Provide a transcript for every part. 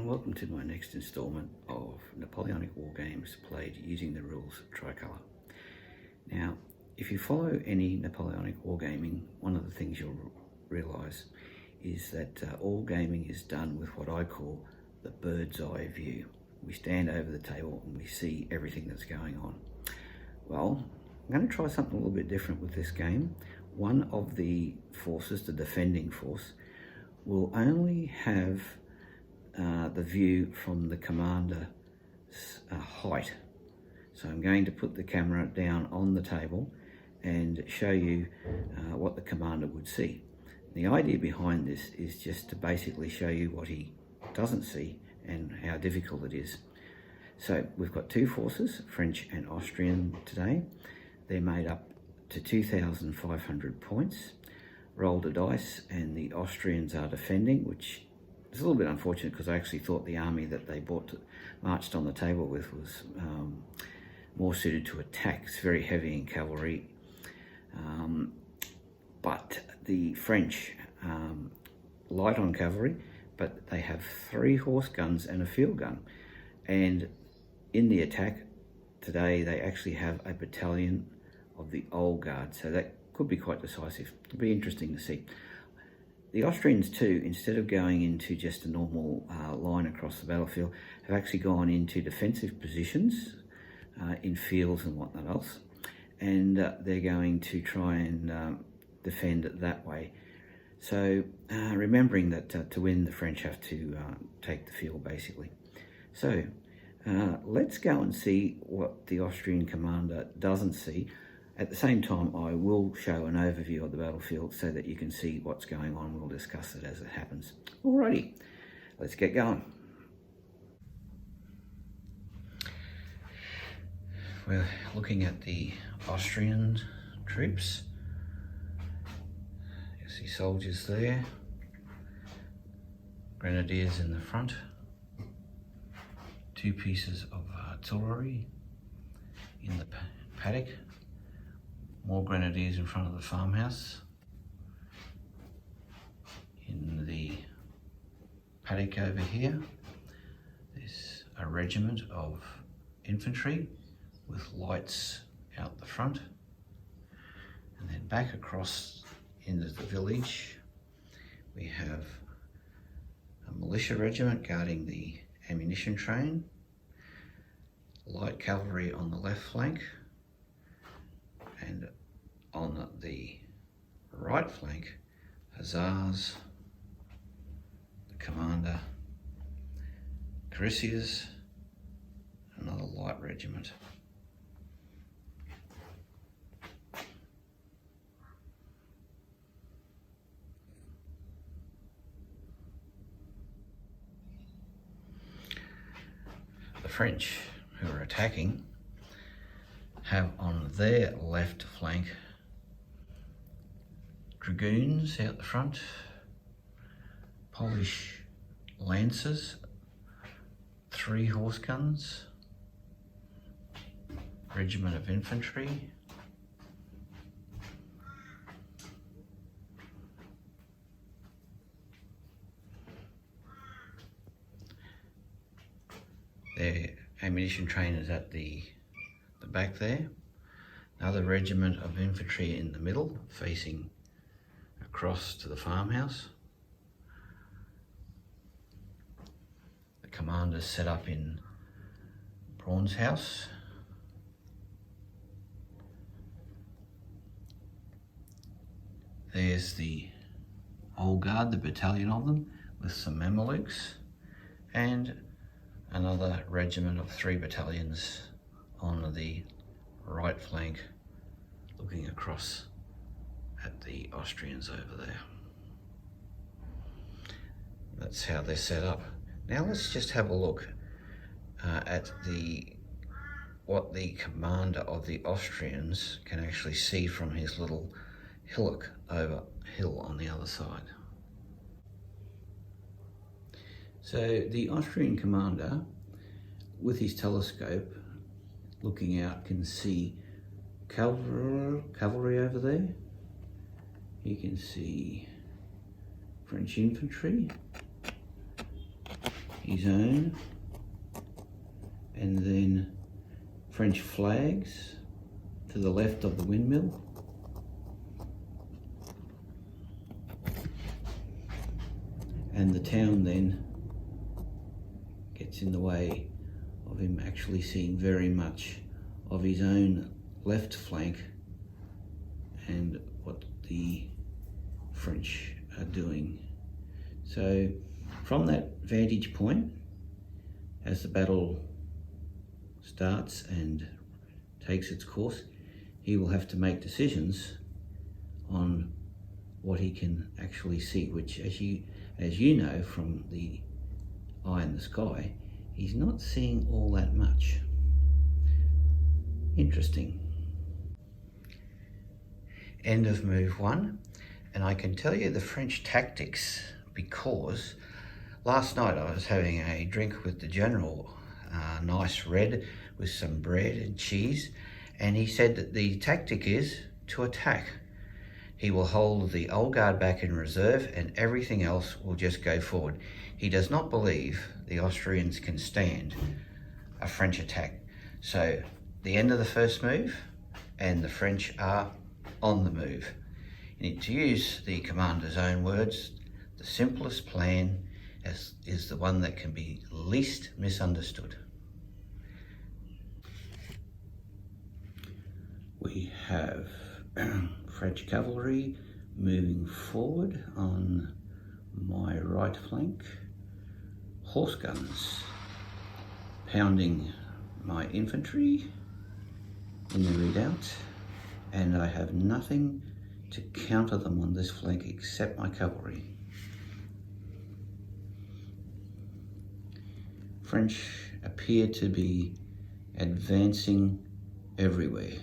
and welcome to my next instalment of Napoleonic War Games played using the rules of tricolour. Now, if you follow any Napoleonic wargaming, one of the things you'll realise is that all gaming is done with what I call the bird's eye view. We stand over the table and we see everything that's going on. Well, I'm going to try something a little bit different with this game. One of the forces, the defending force, will only have the view from the commander's height. So I'm going to put the camera down on the table and show you what the commander would see. The idea behind this is just to basically show you what he doesn't see and how difficult it is. So we've got two forces, French and Austrian today. They're made up to 2,500 points. Rolled a dice and the Austrians are defending, which is a little bit unfortunate because I actually thought the army that they marched on the table with was more suited to attack. It's very heavy in cavalry. But the French, light on cavalry, but they have 3 horse guns and a field gun. And in the attack today, they actually have a battalion of the Old Guard. So that could be quite decisive. It'll be interesting to see. The Austrians too, instead of going into just a normal line across the battlefield, have actually gone into defensive positions in fields and whatnot else. And they're going to try and defend it that way. So remembering that to win, the French have to take the field basically. So let's go and see what the Austrian commander doesn't see. At the same time, I will show an overview of the battlefield so that you can see what's going on. We'll discuss it as it happens. Alrighty, let's get going. We're looking at the Austrian troops. You see soldiers there, grenadiers in the front, 2 pieces of artillery in the paddock. More grenadiers in front of the farmhouse. In the paddock over here, there's a regiment of infantry with lights out the front. And then back across into the village, we have a militia regiment guarding the ammunition train, light cavalry on the left flank, and on the right flank, hussars, the commander, cuirassiers, another light regiment. The French, who are attacking, have on their left flank dragoons out the front, Polish lancers, 3 horse guns, regiment of infantry, their ammunition train is at the back there. Another regiment of infantry in the middle, facing across to the farmhouse. The commander's set up in Braun's house. There's the Old Guard, the battalion of them, with some Mamelukes, and another regiment of 3 battalions on the right flank, looking across at the Austrians over there. That's how they're set up. Now let's just have a look at what the commander of the Austrians can actually see from his little hillock over hill on the other side. So the Austrian commander, with his telescope, looking out, can see cavalry over there. You can see French infantry. his own, and then French flags to the left of the windmill. And the town then gets in the way of him actually seeing very much of his own left flank and what the French are doing. So from that vantage point, as the battle starts and takes its course, he will have to make decisions on what he can actually see, which as you know from the eye in the sky, he's not seeing all that much. Interesting. End of move 1, and I can tell you the French tactics because last night I was having a drink with the general, nice red with some bread and cheese, and he said that the tactic is to attack. He will hold the old guard back in reserve and everything else will just go forward. He does not believe the Austrians can stand a French attack. So the end of the first move and the French are on the move. And to use the commander's own words, the simplest plan is the one that can be least misunderstood. We have French cavalry moving forward on my right flank, horse guns pounding my infantry in the redoubt, and I have nothing to counter them on this flank except my cavalry. French appear to be advancing everywhere.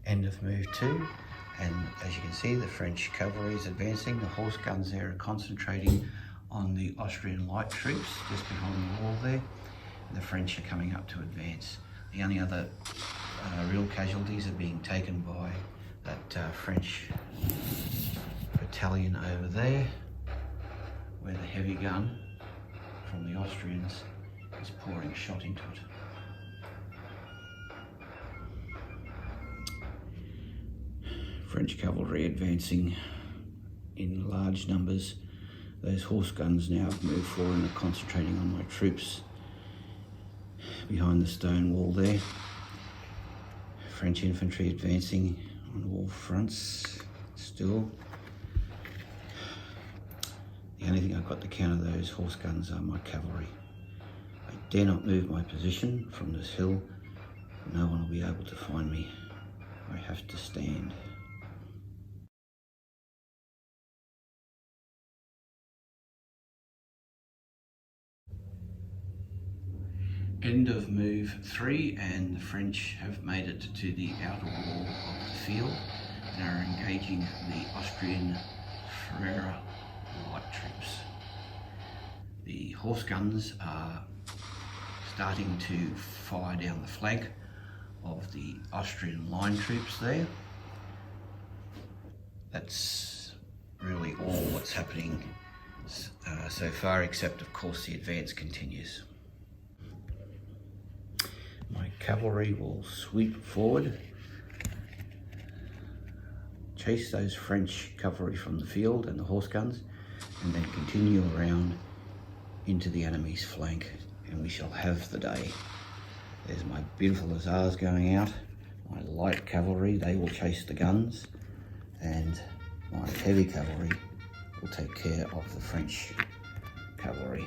End of move 2, and as you can see, the French cavalry is advancing. The horse guns there are concentrating on the Austrian light troops just behind the wall there, and the French are coming up to advance. The only other real casualties are being taken by that French battalion over there, where the heavy gun from the Austrians is pouring shot into it. French cavalry advancing in large numbers. Those horse guns now have moved forward and are concentrating on my troops behind the stone wall there. French infantry advancing on all fronts still. The only thing I've got to counter those horse guns are my cavalry. I dare not move my position from this hill. No one will be able to find me. I have to stand. End of move 3, and the French have made it to the outer wall of the field and are engaging the Austrian Ferreira light troops. The horse guns are starting to fire down the flank of the Austrian line troops there. That's really all what's happening so far, except of course the advance continues. My cavalry will sweep forward, chase those French cavalry from the field and the horse guns, and then continue around into the enemy's flank, and we shall have the day. There's my beautiful hussars going out, my light cavalry, they will chase the guns, and my heavy cavalry will take care of the French cavalry.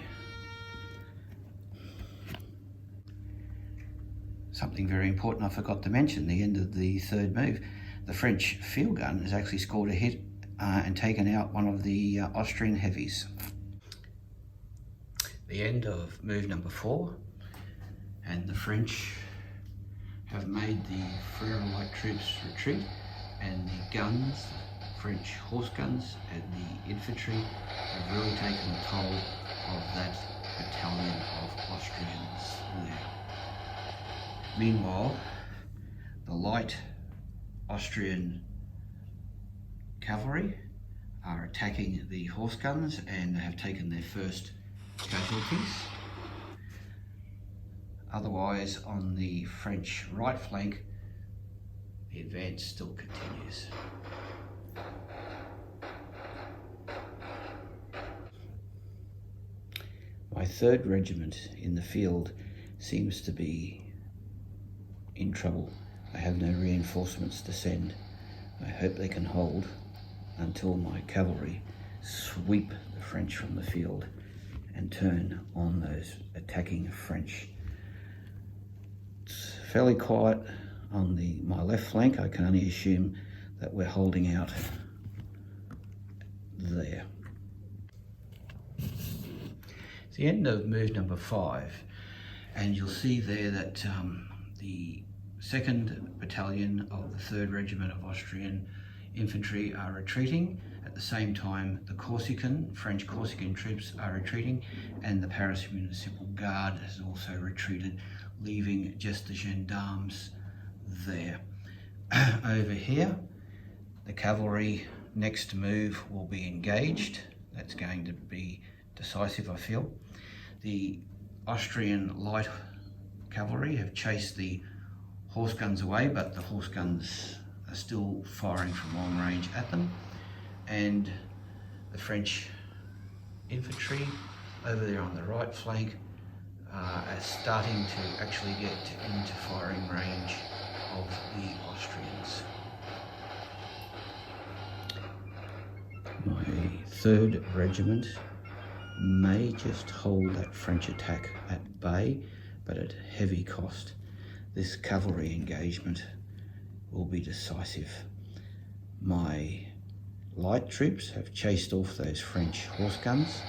Something very important I forgot to mention, the end of the third move. The French field gun has actually scored a hit and taken out one of the Austrian heavies. The end of move number 4, and the French have made the Ferreira light troops retreat, and the guns, French horse guns and the infantry have really taken a toll of that battalion of Austrians there. Meanwhile, the light Austrian cavalry are attacking the horse guns and they have taken their first casualties. Otherwise, on the French right flank, the advance still continues. My 3rd Regiment in the field seems to be in trouble. I have no reinforcements to send. I hope they can hold until my cavalry sweep the French from the field and turn on those attacking French. It's fairly quiet on my left flank. I can only assume that we're holding out there. It's the end of move number 5, and you'll see there that the 2nd Battalion of the 3rd Regiment of Austrian Infantry are retreating. At the same time, the French Corsican troops are retreating, and the Paris Municipal Guard has also retreated, leaving just the gendarmes there. Over here, the cavalry next move will be engaged. That's going to be decisive, I feel. The Austrian light cavalry have chased the horse guns away, but the horse guns are still firing from long range at them. And the French infantry over there on the right flank are starting to actually get into firing range of the Austrians. My 3rd Regiment may just hold that French attack at bay, but at heavy cost. This cavalry engagement will be decisive. My light troops have chased off those French horse guns,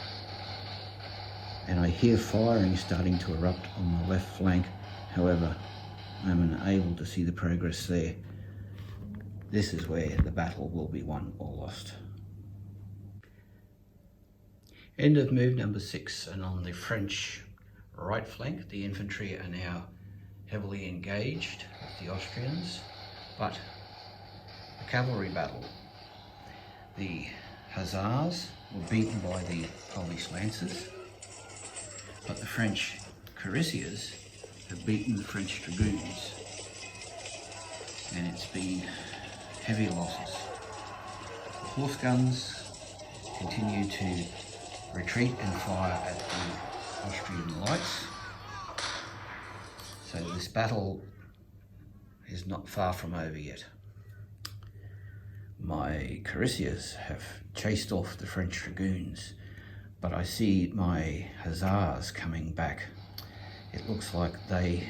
and I hear firing starting to erupt on the left flank. However, I'm unable to see the progress there. This is where the battle will be won or lost. End of move number 6, and on the French right flank, the infantry are now heavily engaged with the Austrians, but a cavalry battle. The Hussars were beaten by the Polish Lancers, but the French cuirassiers have beaten the French dragoons, and it's been heavy losses. The horse guns continue to retreat and fire at the Austrian lights. So this battle is not far from over yet. My cuirassiers have chased off the French dragoons, but I see my Hussars coming back. It looks like they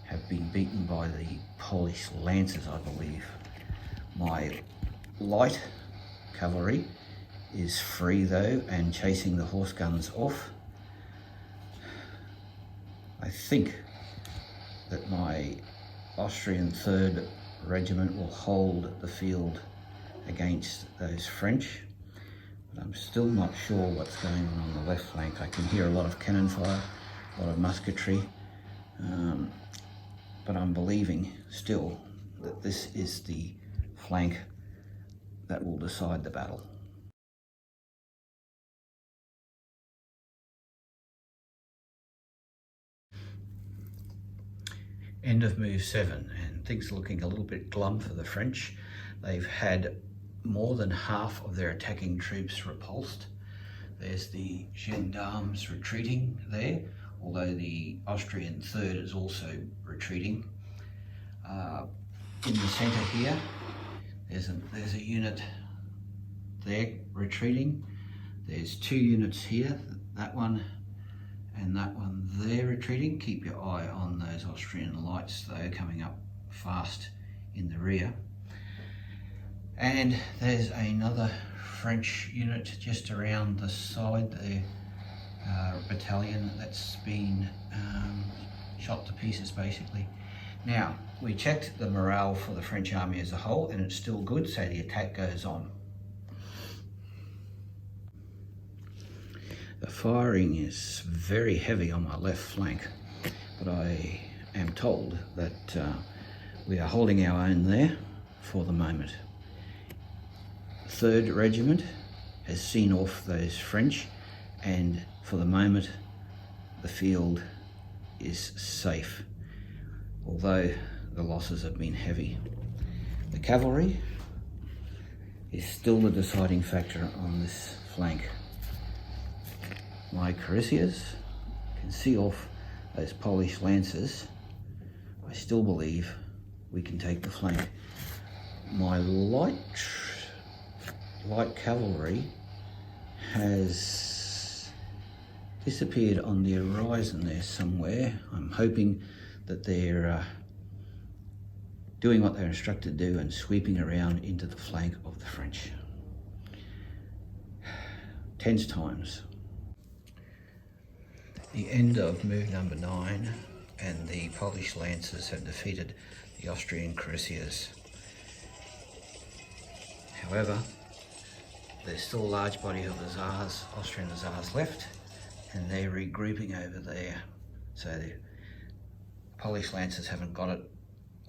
have been beaten by the Polish Lancers, I believe. My light cavalry is free though and chasing the horse guns off. I think that my Austrian 3rd Regiment will hold the field against those French, but I'm still not sure what's going on the left flank. I can hear a lot of cannon fire, a lot of musketry, but I'm believing still that this is the flank that will decide the battle. End of move 7, and things are looking a little bit glum for the French. They've had more than half of their attacking troops repulsed. There's the gendarmes retreating there, although the Austrian 3rd is also retreating. In the centre here, there's a unit there retreating. There's 2 units here, that one and that one there retreating. Keep your eye on those Austrian lights though, coming up fast in the rear. And there's another French unit just around the side there, battalion that's been shot to pieces basically. Now, we checked the morale for the French army as a whole and it's still good, so the attack goes on. The firing is very heavy on my left flank, but I am told that we are holding our own there for the moment. 3rd Regiment has seen off those French, and for the moment the field is safe, although the losses have been heavy. The cavalry is still the deciding factor on this flank. My cuirassiers can see off those Polish lancers. I still believe we can take the flank. My light cavalry has disappeared on the horizon there somewhere. I'm hoping that they're doing what they're instructed to do and sweeping around into the flank of the French. Tense times. The end of move number 9, and the Polish lancers have defeated the Austrian cuirassiers. However, there's still a large body of Austrian hussars left, and they're regrouping over there. So the Polish lancers haven't got it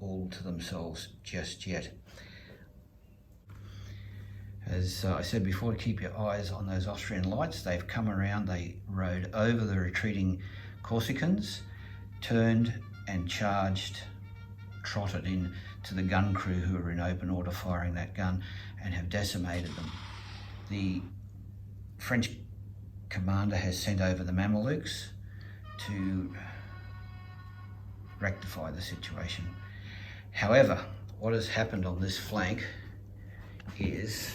all to themselves just yet. As I said before, to keep your eyes on those Austrian lights. They've come around, they rode over the retreating Corsicans, turned and charged, trotted in to the gun crew who were in open order firing that gun, and have decimated them. The French commander has sent over the Mamelukes to rectify the situation. However, what has happened on this flank is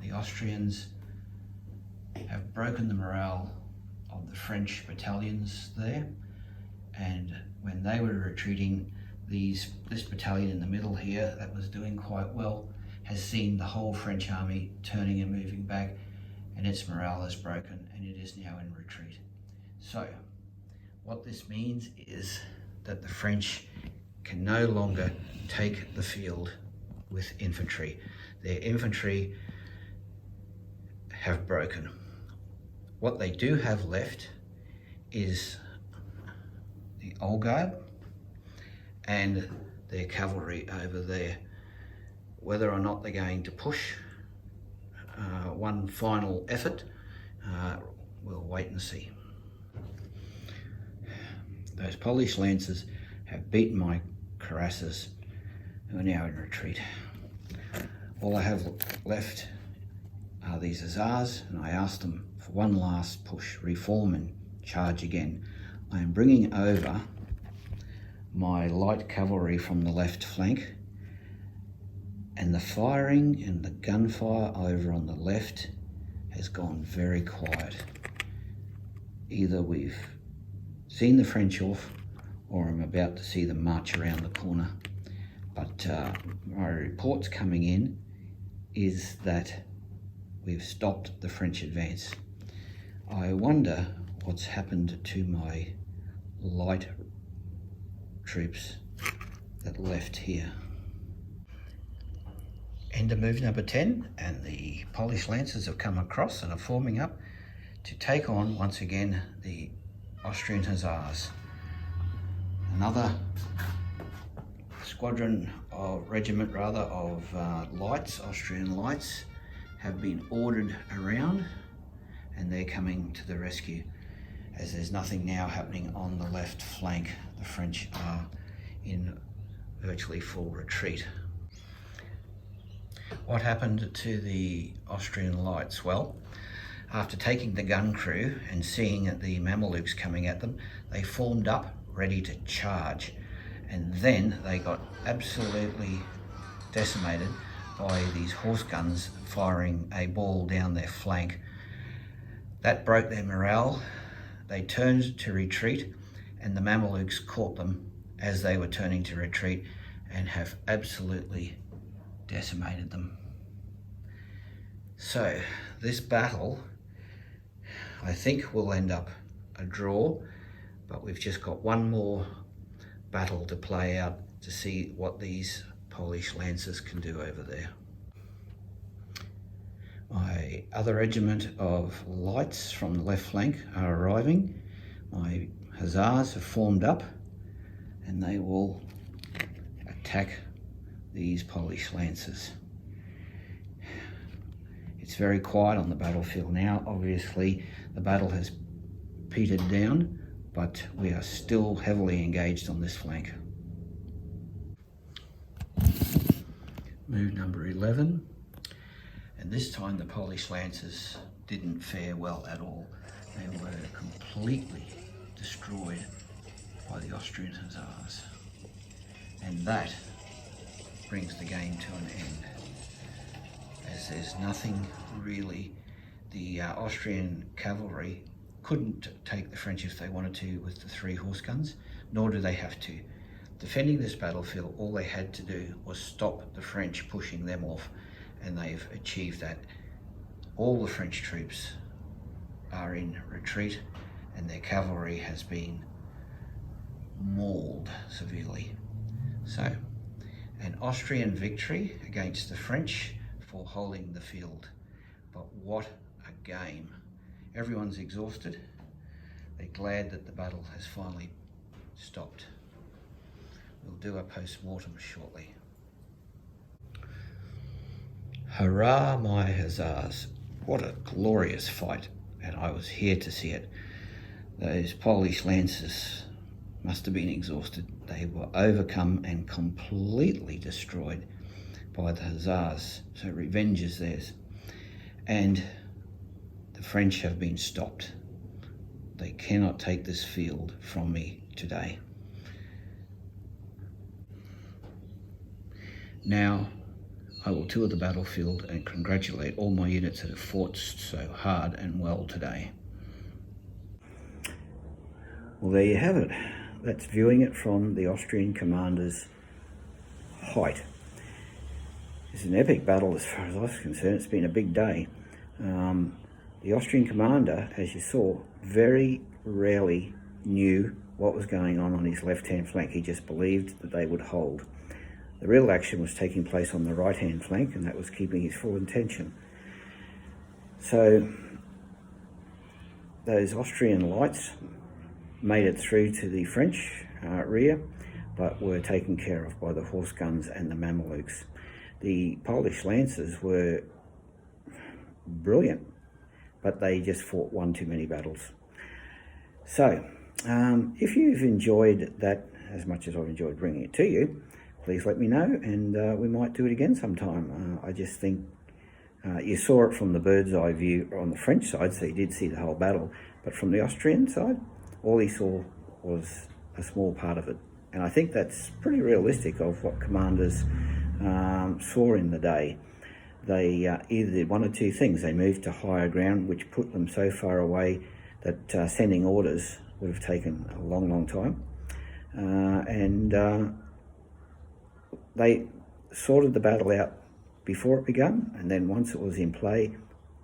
the Austrians have broken the morale of the French battalions there, and when they were retreating, this battalion in the middle here that was doing quite well has seen the whole French army turning and moving back, and its morale is broken and it is now in retreat. So what this means is that the French can no longer take the field with infantry. Their infantry have broken. What they do have left is the Old Guard and their cavalry over there. Whether or not they're going to push one final effort, we'll wait and see. Those Polish lancers have beaten my cuirassiers, who are now in retreat. All I have left are these hussars, and I ask them for one last push, reform and charge again. I am bringing over my light cavalry from the left flank, and the firing and the gunfire over on the left has gone very quiet. Either we've seen the French off, or I'm about to see them march around the corner. But my reports coming in is that we've stopped the French advance. I wonder what's happened to my light troops that left here. End of move number 10, and the Polish lancers have come across and are forming up to take on once again the Austrian hussars. Another regiment of lights, Austrian lights, have been ordered around, and they're coming to the rescue, as there's nothing now happening on the left flank. The French are in virtually full retreat. What happened to the Austrian lights? Well, after taking the gun crew and seeing the Mamelukes coming at them, they formed up ready to charge, and then they got absolutely decimated by these horse guns firing a ball down their flank. That broke their morale. They turned to retreat, and the Mamelukes caught them as they were turning to retreat and have absolutely decimated them. So this battle, I think, will end up a draw, but we've just got one more battle to play out to see what these Polish lancers can do over there. My other regiment of lights from the left flank are arriving. My hussars have formed up, and they will attack these Polish lancers. It's very quiet on the battlefield now. Obviously, the battle has petered down, but we are still heavily engaged on this flank. Move number 11, and this time the Polish Lancers didn't fare well at all. They were completely destroyed by the Austrian Hussars, and that brings the game to an end, as there's nothing really. The Austrian cavalry couldn't take the French if they wanted to with the 3 horse guns, nor do they have to. Defending this battlefield, all they had to do was stop the French pushing them off, and they've achieved that. All the French troops are in retreat, and their cavalry has been mauled severely. So, an Austrian victory against the French for holding the field. But what a game. Everyone's exhausted. They're glad that the battle has finally stopped. We'll do a post-mortem shortly. Hurrah, my hussars. What a glorious fight, and I was here to see it. Those Polish lancers must have been exhausted. They were overcome and completely destroyed by the hussars, so revenge is theirs. And the French have been stopped. They cannot take this field from me today. Now, I will tour the battlefield and congratulate all my units that have fought so hard and well today. Well, there you have it. That's viewing it from the Austrian commander's height. It's an epic battle as far as I was concerned. It's been a big day. The Austrian commander, as you saw, very rarely knew what was going on his left-hand flank. He just believed that they would hold. The real action was taking place on the right-hand flank, and that was keeping his full attention. So those Austrian lights made it through to the French rear, but were taken care of by the horse guns and the Mamelukes. The Polish lancers were brilliant, but they just fought one too many battles. So, if you've enjoyed that as much as I've enjoyed bringing it to you, please let me know, and we might do it again sometime. I just think you saw it from the bird's eye view on the French side, so you did see the whole battle, but from the Austrian side, all he saw was a small part of it. And I think that's pretty realistic of what commanders saw in the day. They either did one or two things. They moved to higher ground, which put them so far away that sending orders would have taken a long, long time. They sorted the battle out before it began, and then once it was in play,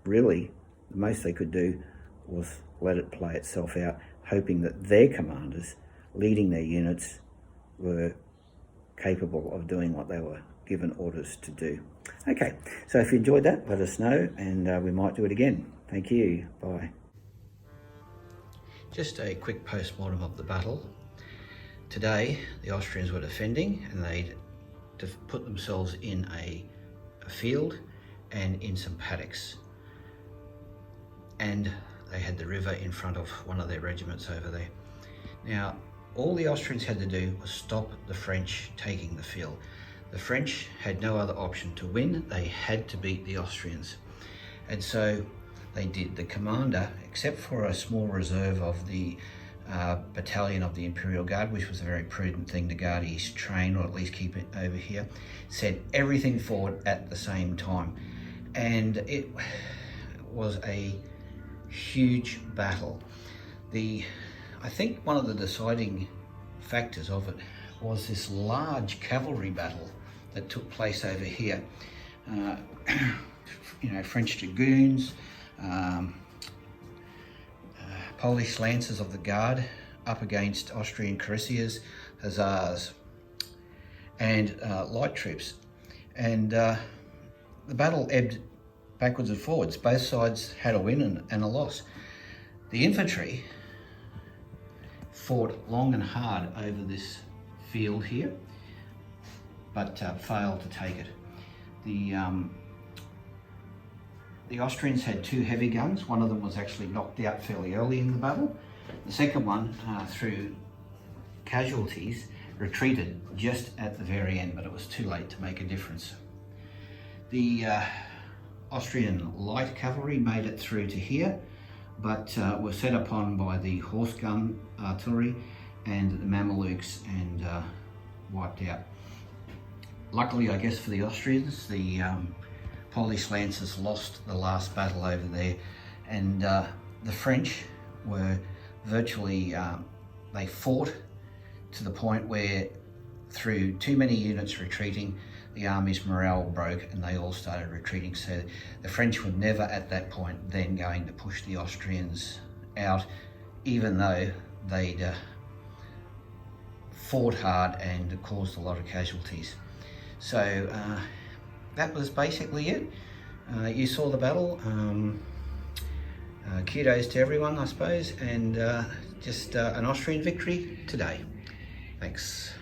really the most they could do was let it play itself out, hoping that their commanders leading their units were capable of doing what they were given orders to do. Okay, so if you enjoyed that, let us know, and we might do it again. Thank you. Bye. Just a quick post-mortem of the battle. Today, the Austrians were defending, and they'd put themselves in a field and in some paddocks. And they had the river in front of one of their regiments over there. Now, all the Austrians had to do was stop the French taking the field. The French had no other option to win. They had to beat the Austrians. And so they did. The commander, except for a small reserve of the battalion of the Imperial Guard, which was a very prudent thing to guard his train, or at least keep it over here, sent everything forward at the same time. And it was a huge battle. I think one of the deciding factors of it was this large cavalry battle that took place over here. French dragoons, Polish lancers of the guard up against Austrian cuirassiers, hussars, and light troops. And the battle ebbed backwards and forwards. Both sides had a win and a loss. The infantry fought long and hard over this field here, but failed to take it. The the Austrians had two heavy guns. One of them was actually knocked out fairly early in the battle. The second one, through casualties, retreated just at the very end, but it was too late to make a difference. The Austrian light cavalry made it through to here, but were set upon by the horse gun artillery and the Mamelukes and wiped out. Luckily, I guess, for the Austrians, the Polish lancers lost the last battle over there, and the French were virtually, they fought to the point where, through too many units retreating, the army's morale broke and they all started retreating. So the French were never at that point then going to push the Austrians out, even though they'd fought hard and caused a lot of casualties. So that was basically it. You saw the battle. Kudos to everyone, I suppose, and just an Austrian victory today. Thanks.